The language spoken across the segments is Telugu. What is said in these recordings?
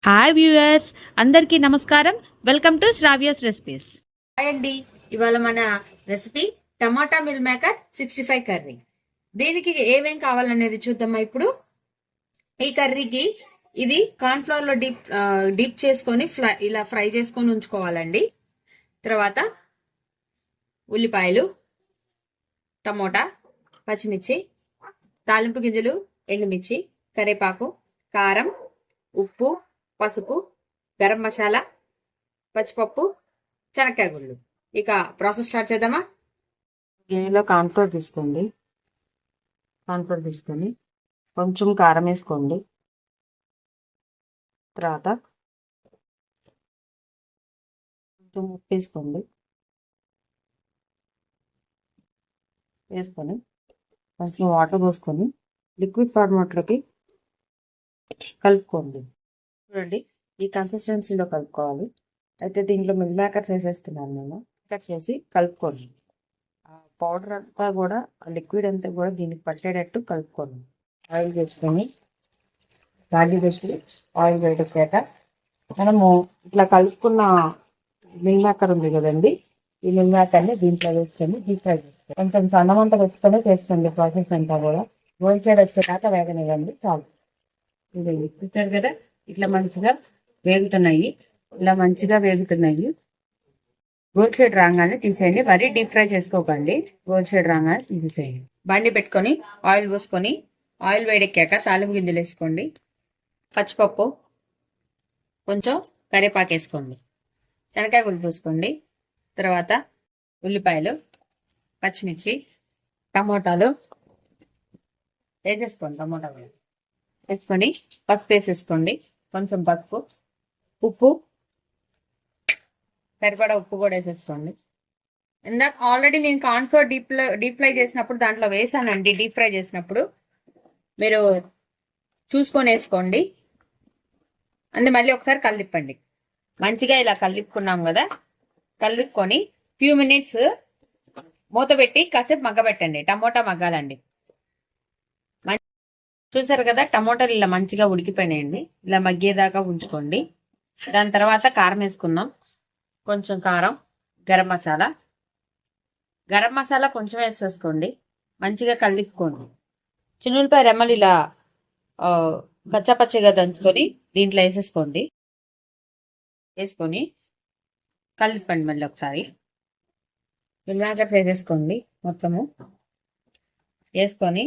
హాయ్ వ్యూయర్స్, అందరికీ నమస్కారం. Welcome to Sravya's recipes. Hi అండి, ఇవాళ మన రెసిపీ టమాటా మిల్ మేకర్ 65 కర్రీ. దీనికి ఏమేం కావాలనేది చూద్దామా. ఇప్పుడు ఈ కర్రీకి ఇది కార్న్ ఫ్లోర్ లో డీప్ చేసుకొని ఇలా ఫ్రై చేసుకొని ఉంచుకోవాలండి. తర్వాత ఉల్లిపాయలు, టమోటా, పచ్చిమిర్చి, తాలింపు గింజలు, ఎండుమిర్చి, కరివేపాకు, కారం, ఉప్పు, పసుపు, గరం మసాలా, పచ్చిపప్పు, శనక్కాయ గుళ్ళు. ఇక ప్రాసెస్ స్టార్ట్ చేద్దామా. గిన్నెలో కార్న్ఫ్లోర్ తీసుకోండి. కార్న్ఫ్లోర్ తీసుకొని కొంచెం కారం వేసుకోండి. తర్వాత కొంచెం ఉప్పు వేసుకోండి. వేసుకొని కొంచెం వాటర్ పోసుకొని లిక్విడ్ ఫార్మాట్లోకి కలుపుకోండి. చూడండి, ఈ కన్సిస్టెన్సీలో కలుపుకోవాలి. అయితే దీంట్లో మిల్ మేకర్స్ వేసేస్తున్నాను నేను. మేకర్స్ వేసి కలుపుకోండి. ఆ పౌడర్ అంతా కూడా, ఆ లిక్విడ్ అంతా కూడా దీనికి పట్టేటట్టు కలుపుకోండి. ఆయిల్ వేసుకొని గాలి పెట్టి ఆయిల్ వేడెక్కాక మనము ఇట్లా కలుపుకున్న మిల్ మేకర్ ఉంది కదండి, ఈ మిల్ మేకర్ని దీంట్లో వేసుకొని డీప్ ఫ్రై చేసుకోండి. కొంచెం సన్నమంతా వేసుకొని చేస్తుంది ప్రాసెస్ అంతా కూడా. గోల్డ్ సైడ్ వచ్చేదాకా వేగనివ్వండి చాలు. ఇది చూసారు కదా, ఇట్లా మంచిగా వేగుతున్నాయి. ఇలా మంచిగా వేగుతున్నాయి. గోల్డ్ షేడ్ రాగానే తీసేయండి. మరీ డీప్ ఫ్రై చేసుకోకండి. గోల్డ్ షేడ్ రాగానే తీసేయండి. బండి పెట్టుకొని ఆయిల్ పోసుకొని ఆయిల్ వేడెక్కాక తాలింపు గింజలు వేసుకోండి. పచ్చిపప్పు, కొంచెం కరివేపాకు వేసుకోండి. శనక్కాయ గుళ్ళు పోసుకోండి. తర్వాత ఉల్లిపాయలు, పచ్చిమిర్చి, టమోటాలు వేసేసుకోండి. టమోటాలు వేసుకొని పసుపు వేసేసుకోండి. కొంచెం పసుపు, ఉప్పు, సరిపడా ఉప్పు కూడా వేసేసుకోండి. ఇందాక ఆల్రెడీ నేను కార్న్ఫ్లోర్ డీప్ ఫ్రై చేసినప్పుడు దాంట్లో వేసానండి. డీప్ ఫ్రై చేసినప్పుడు మీరు చూసుకొని వేసుకోండి. అందు మళ్ళీ ఒకసారి కలిపండి. మంచిగా ఇలా కలిపుకున్నాం కదా, కలుపుకొని ఫ్యూ మినిట్స్ మూత పెట్టి కాసేపు మగ్గబెట్టండి. టమోటా మగ్గాలండి. చూసారు కదా, టమోటాలు ఇలా మంచిగా ఉడికిపోయినాయండి. ఇలా మగ్గేదాకా ఉంచుకోండి. దాని తర్వాత కారం వేసుకుందాం. కొంచెం కారం, గరం మసాలా కొంచెం వేసేసుకోండి. మంచిగా కలిపుకోండి. చిన్నులపాయ రెమ్మలు ఇలా పచ్చగా దంచుకొని దీంట్లో వేసేసుకోండి. వేసుకొని కలిపండి. మళ్ళీ ఒకసారి మిల్ మేకర్స్ వేసేసుకోండి. మొత్తము వేసుకొని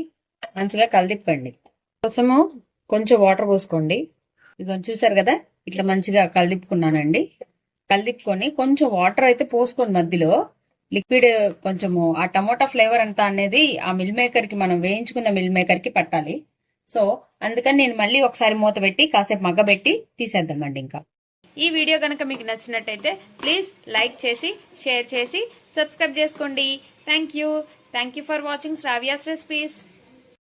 మంచిగా కలిపండి. కోసము కొంచెం వాటర్ పోసుకోండి. ఇది చూసారు కదా, ఇట్లా మంచిగా కలిపుకున్నానండి. కలిపుకొని కొంచెం వాటర్ అయితే పోసుకోండి. మధ్యలో లిక్విడ్ కొంచెము ఆ టమోటా ఫ్లేవర్ అంతా అనేది ఆ మిల్ మేకర్ కి, మనం వేయించుకున్న మిల్ మేకర్ కి పట్టాలి. సో అందుకని నేను మళ్ళీ ఒకసారి మూత పెట్టి కాసేపు మగ్గబెట్టి తీసేద్దామండి. ఇంకా ఈ వీడియో కనుక మీకు నచ్చినట్టయితే ప్లీజ్ లైక్ చేసి, షేర్ చేసి, సబ్స్క్రైబ్ చేసుకోండి. Thank you for watching Shravya's recipes.